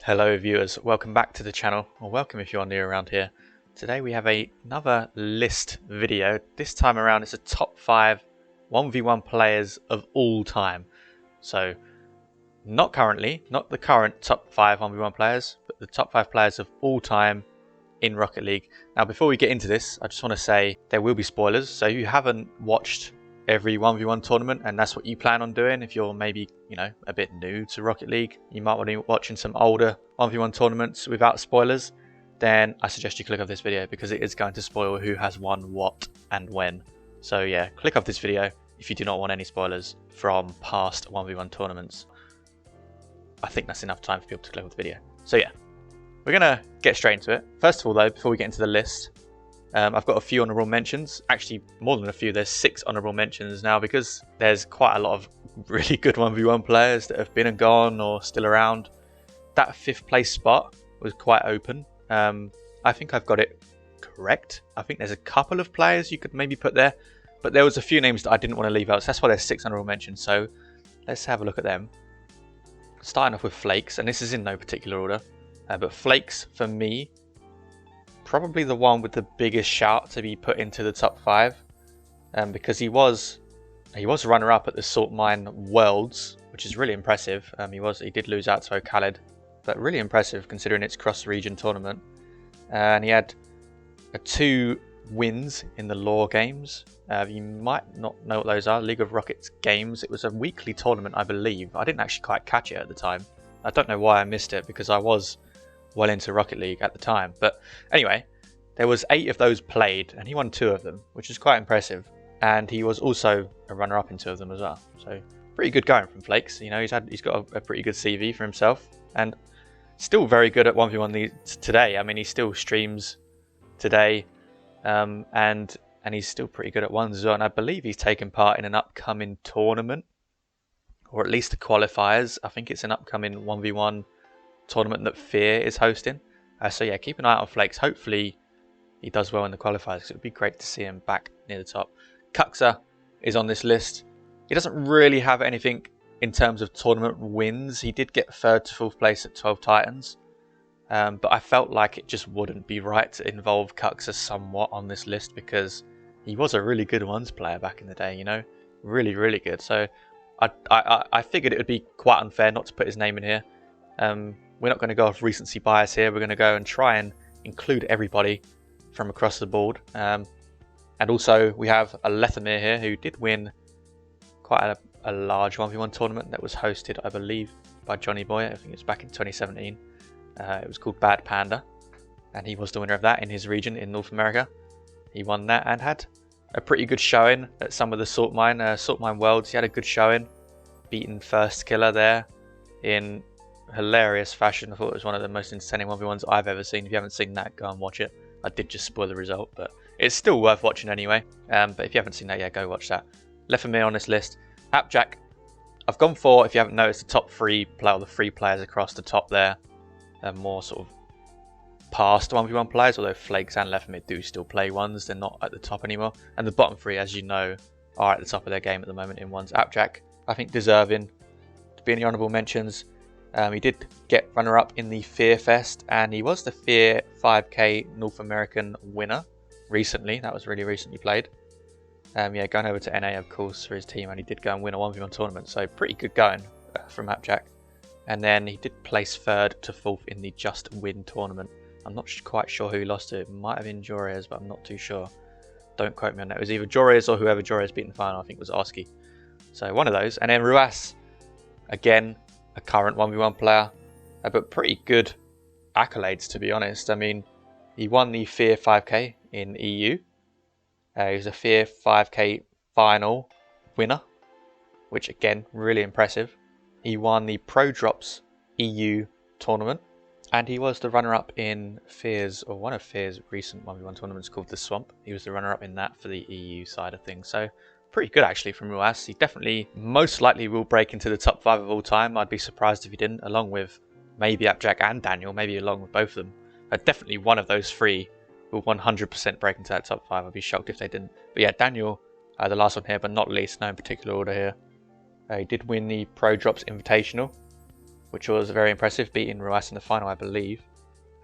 Hello viewers, welcome back to the channel, or welcome if you're new around here. Today we have another list video. This time around it's a top 5 1v1 players of all time. So not the current top 5 1v1 players, but the top 5 players of all time in Rocket League. Now before we get into this, I just want to say there will be spoilers, so if you haven't watched every 1v1 tournament and that's what you plan on doing, if you're maybe a bit new to Rocket League, you might want to be watching some older 1v1 tournaments without spoilers, then I suggest you click off this video because it is going to spoil who has won what and when. So yeah, click off this video if you do not want any spoilers from past 1v1 tournaments. I think that's enough time for people to click off the video. So yeah, we're gonna get straight into it. First of all though, before we get into the list, I've got a few honourable mentions, actually more than a few, there's 6 honourable mentions now because there's quite a lot of really good 1v1 players that have been and gone or still around. That 5th place spot was quite open. I think I've got it correct. I think there's a couple of players you could maybe put there, but there was a few names that I didn't want to leave out, so that's why there's 6 honourable mentions. So let's have a look at them. Starting off with Flakes, and this is in no particular order, but Flakes for me, probably the one with the biggest shout to be put into the top 5, because he was runner-up at the Salt Mine Worlds, which is really impressive. He did lose out to Khaled, but really impressive considering it's cross-region tournament. And he had 2 wins in the Lore games. You might not know what those are. League of Rockets games. It was a weekly tournament, I believe. I didn't actually quite catch it at the time. I don't know why I missed it because I was well into Rocket League at the time, but anyway, there was 8 of those played and he won 2 of them, which is quite impressive, and he was also a runner-up in 2 of them as well. So pretty good going from Flakes. He's got a pretty good CV for himself, and still very good at 1v1 today. I mean, he still streams today, and he's still pretty good at ones as well, and I believe he's taken part in an upcoming tournament, or at least the qualifiers. I think it's an upcoming 1v1 tournament that Fear is hosting. So yeah, keep an eye out on Flakes. Hopefully he does well in the qualifiers because it would be great to see him back near the top. Kuxa is on this list. He doesn't really have anything in terms of tournament wins. He did get 3rd to 4th place at 12 Titans, but I felt like it just wouldn't be right to involve Kuxa somewhat on this list because he was a really good ones player back in the day, really, really good. So I figured it would be quite unfair not to put his name in here. We're not going to go off recency bias here. We're going to go and try and include everybody from across the board. And also we have a Lethamir here who did win quite a large 1v1 tournament that was hosted, I believe, by Johnny Boy. I think it's back in 2017. It was called Bad Panda, and he was the winner of that in his region in North America. He won that and had a pretty good showing at some of the Salt Mine Worlds. He had a good showing, beating Firstkiller there in hilarious fashion. I thought it was one of the most entertaining 1v1s I've ever seen. If you haven't seen that, go and watch it. I did just spoil the result, but it's still worth watching anyway. But if you haven't seen that, yeah, go watch that. Lethamir on this list. Appjack, I've gone for, if you haven't noticed, the top 3 the 3 players across the top there are more sort of past 1v1 players, although Flakes and Lethamir do still play ones. They're not at the top anymore. And the bottom 3, as you know, are at the top of their game at the moment in ones. Appjack, I think deserving to be in the honourable mentions. He did get runner-up in the Fear Fest, and he was the Fear 5k North American winner recently. That was really recently played. Yeah, going over to NA, of course, for his team, and he did go and win a 1v1 tournament, so pretty good going from Appjack. And then he did place 3rd to 4th in the Just Win tournament. I'm not quite sure who he lost to. It might have been Joreuz, but I'm not too sure. Don't quote me on that. It was either Joreuz or whoever Joreuz beat in the final. I think it was Oski. So one of those. And then Ruas, again, a current 1v1 player, but pretty good accolades, to be honest. I mean, he won the Fear 5k in EU. He was a Fear 5k final winner, which again, really impressive. He won the Pro Drops EU tournament, and he was the runner-up in Fear's, or one of Fear's recent 1v1 tournaments called the Swamp. He was the runner-up in that for the EU side of things. So pretty good actually from Ruas. He definitely, most likely will break into the top 5 of all time. I'd be surprised if he didn't, along with maybe Appjack and Daniel, maybe along with both of them. Definitely one of those 3 will 100% break into that top 5. I'd be shocked if they didn't. But yeah, Daniel, the last one here, but not least, no in particular order here. He did win the Pro Drops Invitational, which was very impressive, beating Joreuz in the final, I believe.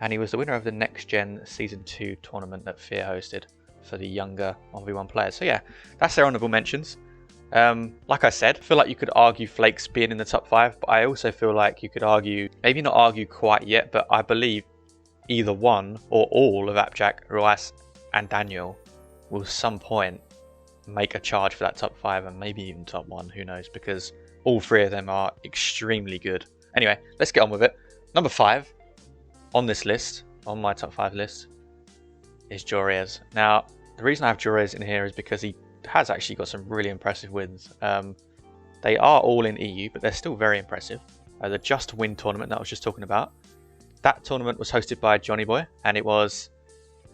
And he was the winner of the Next Gen Season 2 tournament that Fear hosted for the younger 1v1 players. So yeah, that's their honourable mentions. Like I said, I feel like you could argue Flakes being in the top 5, but I also feel like you could argue, maybe not argue quite yet, but I believe either one or all of Appjack, Joreuz and Daniel will at some point make a charge for that top 5 and maybe even top 1, who knows, because all 3 of them are extremely good. Anyway, let's get on with it. Number 5 on this list, on my top 5 list, is Joreuz. Now, the reason I have Joreuz in here is because he has actually got some really impressive wins. They are all in EU, but they're still very impressive. The Just Win tournament that I was just talking about, that tournament was hosted by Johnny Boy, and it was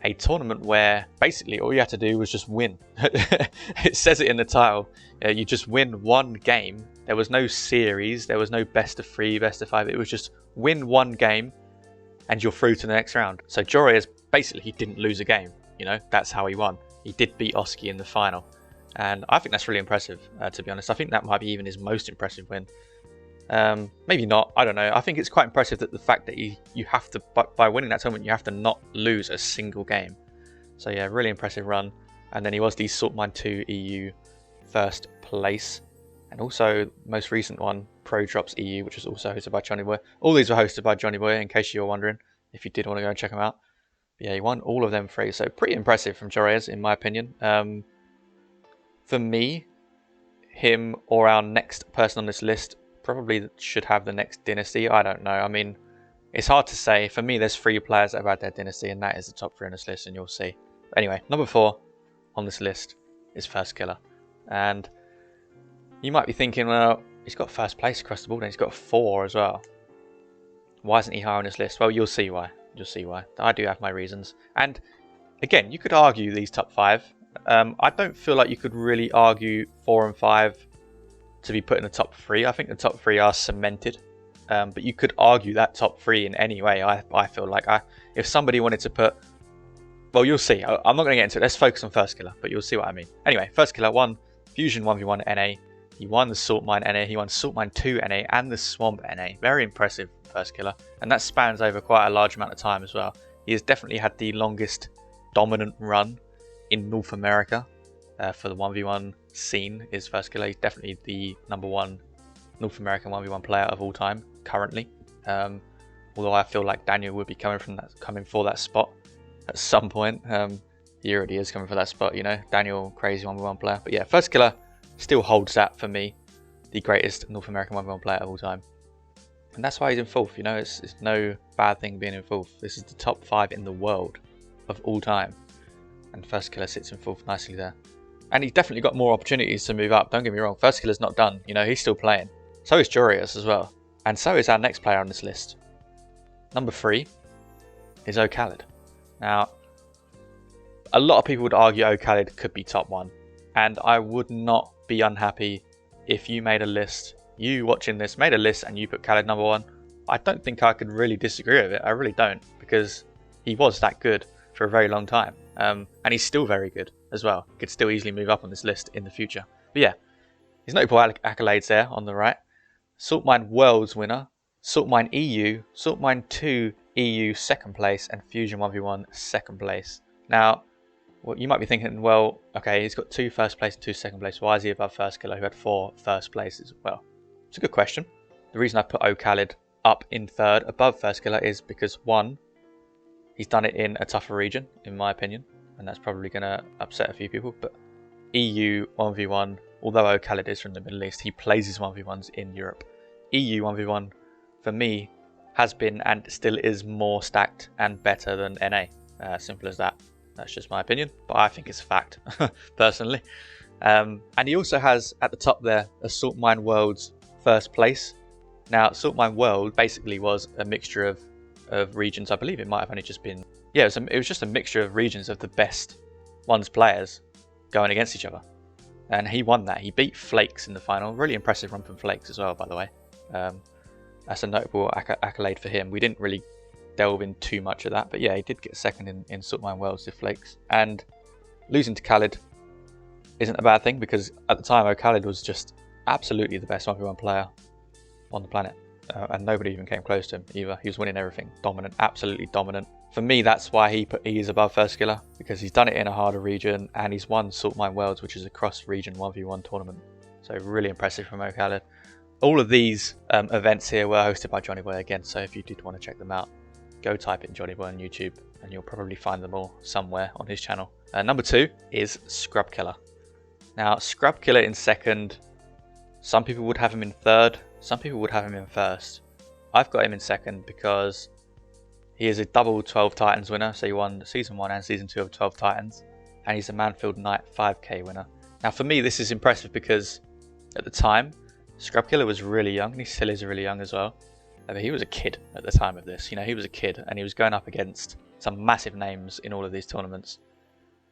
a tournament where basically all you had to do was just win. It says it in the title. You just win one game. There was no series, there was no best of 3, best of 5. It was just win one game and you're through to the next round. So Joreuz, basically he didn't lose a game, you know, that's how he won. He did beat Oski in the final. And I think that's really impressive, to be honest. I think that might be even his most impressive win. Maybe not, I don't know. I think it's quite impressive that the fact that you have to, by winning that tournament, you have to not lose a single game. So yeah, really impressive run. And then he was the Saltmine 2 EU first place. And also, most recent one, Pro Drops EU, which was also hosted by Johnny Boy. All these were hosted by Johnny Boy, in case you were wondering, if you did want to go and check them out. But yeah, he won all of them 3, so pretty impressive from Joreuz, in my opinion. For me, him or our next person on this list probably should have the next dynasty. I don't know. I mean, it's hard to say. For me, there's 3 players that have had their dynasty, and that is the top 3 on this list, and you'll see. But anyway, number 4 on this list is Firstkiller. And you might be thinking, well, he's got first place across the board, and he's got 4 as well. Why isn't he higher on this list? Well, you'll see why. You'll see why. I do have my reasons. And again, you could argue these top 5. I don't feel like you could really argue 4 and 5 to be put in the top 3. I think the top 3 are cemented. But you could argue that top 3 in any way. I feel like if somebody wanted to put... Well, you'll see. I'm not going to get into it. Let's focus on Firstkiller, but you'll see what I mean. Anyway, Firstkiller won Fusion 1v1 NA. He won the Saltmine NA. He won Saltmine 2 NA and the Swamp NA. Very impressive, Firstkiller. And that spans over quite a large amount of time as well. He has definitely had the longest dominant run in North America for the 1v1 scene is Firstkiller. He's definitely the =1 North American 1v1 player of all time currently. Although I feel like Daniel would be coming for that spot at some point. He already is coming for that spot, you know. Daniel, crazy 1v1 player. But yeah, Firstkiller still holds that for me, the greatest North American 1v1 player of all time. And that's why he's in 4th, you know. It's no bad thing being in 4th. This is the top 5 in the world of all time. And Firstkiller sits in 4th nicely there. And he's definitely got more opportunities to move up, don't get me wrong. Firstkiller's not done, you know, he's still playing. So is Joreuz as well. And so is our next player on this list. Number 3 is Khalid. Now, a lot of people would argue Khalid could be top 1. And I would not be unhappy if you made a list, you watching this made a list and you put Khalid number 1. I don't think I could really disagree with it. I really don't, because he was that good for a very long time. And he's still very good as well. He could still easily move up on this list in the future. But yeah, his notable accolades there on the right. Saltmine Worlds winner, Saltmine EU, Saltmine 2 EU 2nd place, and Fusion 1v1 2nd place. Now, well, you might be thinking, well, okay, he's got 2 first place and 2 second place. Why is he above Firstkiller, who had 4 first places? Well, it's a good question. The reason I put Khalid up in 3rd above Firstkiller is because 1, he's done it in a tougher region, in my opinion, and that's probably going to upset a few people. But EU 1v1, although Khalid is from the Middle East, he plays his 1v1s in Europe. EU 1v1, for me, has been and still is more stacked and better than NA. Simple as that. That's just my opinion, but I think it's a fact, personally. And he also has, at the top there, a Saltmine Worlds 1st place. Now, Saltmine World basically was a mixture of regions. I believe it might have only just been... Yeah, it was just a mixture of regions of the best ones players going against each other. And he won that. He beat Flakes in the final. Really impressive run from Flakes as well, by the way. That's a notable accolade for him. We didn't really delve in too much of that, but yeah, he did get 2nd in Saltmine Worlds to Flakes. And losing to Khalid isn't a bad thing, because at the time Khalid was just absolutely the best 1v1 player on the planet. and nobody even came close to him either. He was winning everything, dominant, absolutely dominant. For me, that's why he is above Firstkiller, because he's done it in a harder region and he's won Salt Mine Worlds, which is a cross-region 1v1 tournament. So really impressive from Khaled. All of these events here were hosted by Johnny Boy again, so if you did want to check them out, go type in Johnny Boy on YouTube and you'll probably find them all somewhere on his channel. Number 2 is Firstkiller. Now, Firstkiller in second, some people would have him in third, some people would have him in first. I've got him in second because he is a double 12 Titans winner, so he won Season 1 and Season 2 of 12 Titans, and he's a Manfield Knight 5k winner. Now for me this is impressive because at the time, Firstkiller was really young, and he still is really young as well. I mean, he was a kid at the time of this, you know, he was a kid and he was going up against some massive names in all of these tournaments.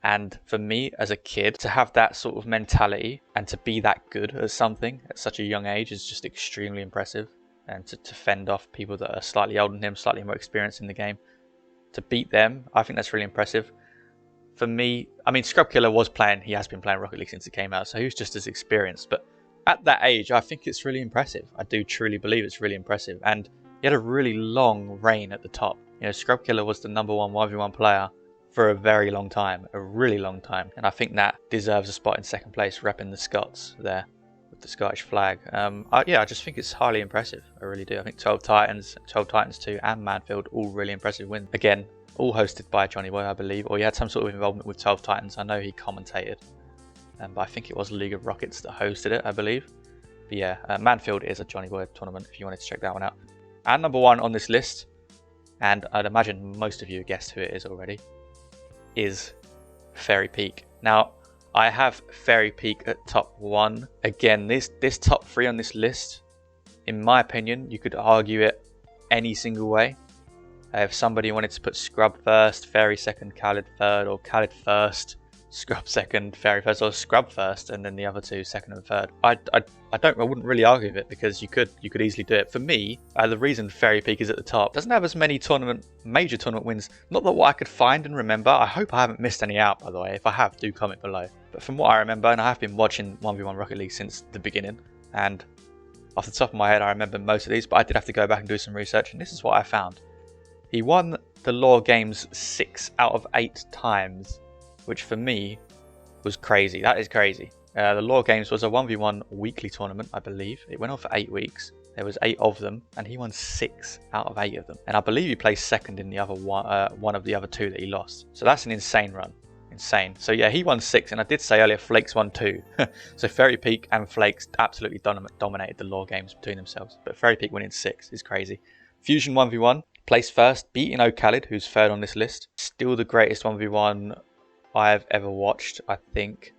And for me as a kid, to have that sort of mentality and to be that good at something at such a young age is just extremely impressive. And to fend off people that are slightly older than him, slightly more experienced in the game, to beat them, I think that's really impressive. For me, I mean, Firstkiller was playing, he has been playing Rocket League since it came out, so he was just as experienced. But at that age, I think it's really impressive. I do truly believe it's really impressive. And he had a really long reign at the top. You know, Firstkiller was the number 1 1v1 player for a very long time, a really long time. And I think that deserves a spot in second place, repping the Scots there with the Scottish flag. Yeah, I just think it's highly impressive. I really do. I think 12 Titans 2 and Manfield, all really impressive wins. Again, all hosted by Johnny Boy, I believe, or he had some sort of involvement with 12 Titans. I know he commentated, but I think it was League of Rockets that hosted it, I believe. But yeah, Manfield is a Johnny Boy tournament if you wanted to check that one out. And number 1 on this list, and I'd imagine most of you guessed who it is already, is Fairy Peak. Now, I have Fairy Peak at top 1. Again, this top 3 on this list, in my opinion, you could argue it any single way. If somebody wanted to put Scrub first, Fairy second, Khaled third, or Khaled first, Scrub second, Fairy first, or Scrub first, and then the other 2 second and third, I wouldn't really argue with it, because you could easily do it. For me, the reason Fairy Peak is at the top, doesn't have as many major tournament wins, not that what I could find and remember. I hope I haven't missed any out, by the way. If I have, do comment below. But from what I remember, and I have been watching 1v1 Rocket League since the beginning, and off the top of my head I remember most of these, but I did have to go back and do some research, and this is what I found. He won the Law Games 6 out of 8 times, which for me was crazy. That is crazy. The Law Games was a 1v1 weekly tournament, I believe. It went on for 8 weeks. There was 8 of them, and he won 6 out of 8 of them. And I believe he placed second in the other one of the other 2 that he lost. So that's an insane run. Insane. So yeah, he won 6, and I did say earlier Flakes won 2. So Fairy Peak and Flakes absolutely dominated the Law Games between themselves. But Fairy Peak winning 6 is crazy. Fusion 1v1, placed first, beating Khaled, who's third on this list. Still the greatest 1v1 I've ever watched, I think,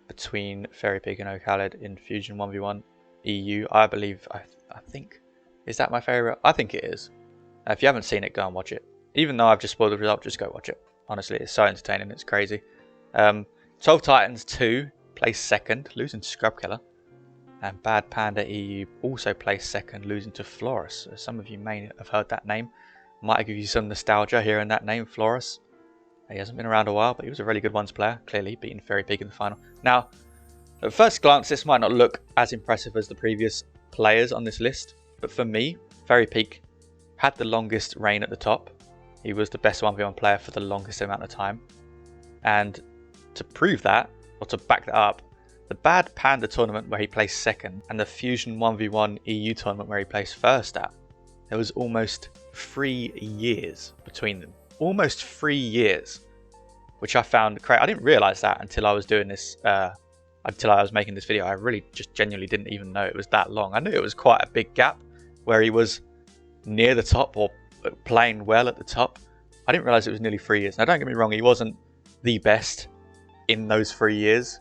between Fairy Peak and Khaled in Fusion 1v1 EU. I believe, I think, is that my favourite? I think it is. If you haven't seen it, go and watch it. Even though I've just spoiled the result, just go watch it. Honestly, it's so entertaining, it's crazy. 12 Titans 2 placed second, losing to Firstkiller. And Bad Panda EU also placed second, losing to Florus. Some of you may have heard that name. Might give you some nostalgia hearing that name, Florus. He hasn't been around a while, but he was a really good ones player, clearly, beating Fairy Peak in the final. Now, at first glance, this might not look as impressive as the previous players on this list, but for me, Fairy Peak had the longest reign at the top. He was the best 1v1 player for the longest amount of time. And to prove that, or to back that up, the Bad Panda tournament where he placed second, and the Fusion 1v1 EU tournament where he placed first at, there was almost 3 years between them. Almost 3 years, which I found crazy. I didn't realize that until I was doing this, until I was making this video. I really just genuinely didn't even know it was that long. I knew it was quite a big gap where he was near the top or playing well at the top. I didn't realize it was nearly 3 years. Now don't get me wrong, he wasn't the best in those 3 years.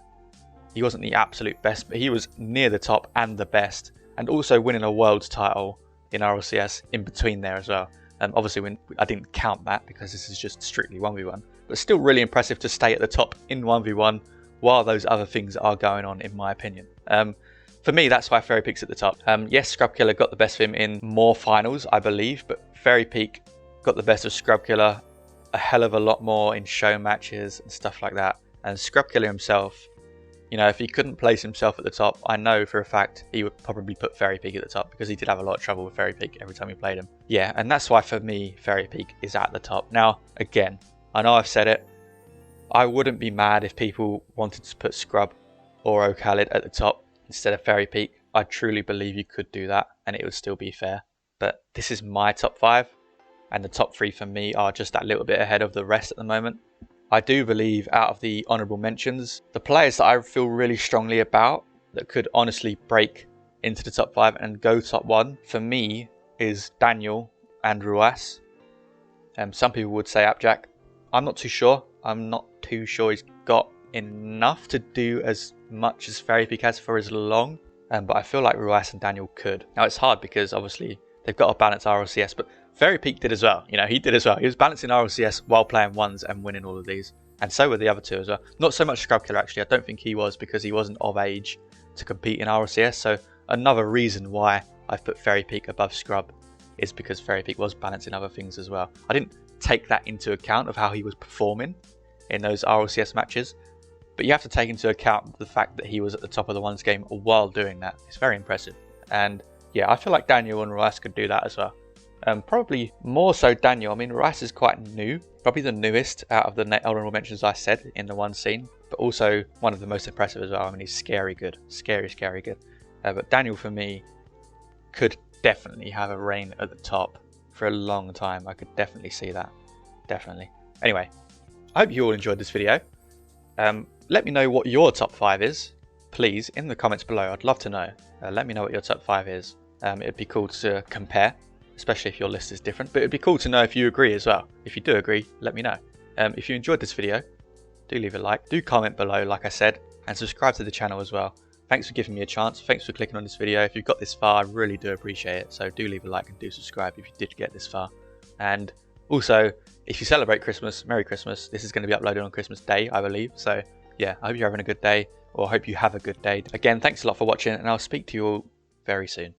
He wasn't the absolute best, but he was near the top and the best, and also winning a world's title in RLCS in between there as well. Obviously, I didn't count that because this is just strictly 1v1, but still really impressive to stay at the top in 1v1 while those other things are going on, in my opinion. For me, that's why Fairy Peak's at the top. Yes, Firstkiller got the best of him in more finals, I believe, but Fairy Peak got the best of Firstkiller a hell of a lot more in show matches and stuff like that. And Firstkiller himself You know, if he couldn't place himself at the top, I know for a fact he would probably put Fairy Peak at the top, because he did have a lot of trouble with Fairy Peak every time he played him. Yeah, and that's why for me, Fairy Peak is at the top. Now, again, I know I've said it, I wouldn't be mad if people wanted to put Scrub or Khalid at the top instead of Fairy Peak. I truly believe you could do that and it would still be fair. But this is my top 5, and the top 3 for me are just that little bit ahead of the rest at the moment. I do believe out of the honourable mentions, the players that I feel really strongly about that could honestly break into the top 5 and go top 1 for me is Daniel and Joreuz. Some people would say Appjack. I'm not too sure. I'm not too sure he's got enough to do as much as Fairy Peak has for as long. But I feel like Joreuz and Daniel could. Now it's hard because obviously they've got a balanced RLCS, but Fairy Peak did as well. You know, he did as well. He was balancing RLCS while playing ones and winning all of these. And so were the other two as well. Not so much Scrub Killer actually. I don't think he was, because he wasn't of age to compete in RLCS. So another reason why I've put Fairy Peak above Scrub is because Fairy Peak was balancing other things as well. I didn't take that into account of how he was performing in those RLCS matches. But you have to take into account the fact that he was at the top of the ones game while doing that. It's very impressive. And yeah, I feel like Daniel and Joreuz could do that as well. Probably more so Daniel. I mean, Joreuz is quite new. Probably the newest out of the honorable mentions I said in the one scene. But also one of the most impressive as well. I mean, he's scary good. Scary good. But Daniel for me could definitely have a reign at the top for a long time. I could definitely see that. Definitely. Anyway, I hope you all enjoyed this video. Let me know what your top 5 is, please, in the comments below. I'd love to know. Let me know what your top 5 is. It'd be cool to compare, especially if your list is different. But it'd be cool to know if you agree as well. If you do agree, let me know. If you enjoyed this video, do leave a like. Do comment below, like I said, and subscribe to the channel as well. Thanks for giving me a chance. Thanks for clicking on this video. If you've got this far, I really do appreciate it. So do leave a like and do subscribe if you did get this far. And also, if you celebrate Christmas, Merry Christmas. This is going to be uploaded on Christmas Day, I believe. So yeah, I hope you're having a good day, or I hope you have a good day. Again, thanks a lot for watching, and I'll speak to you all very soon.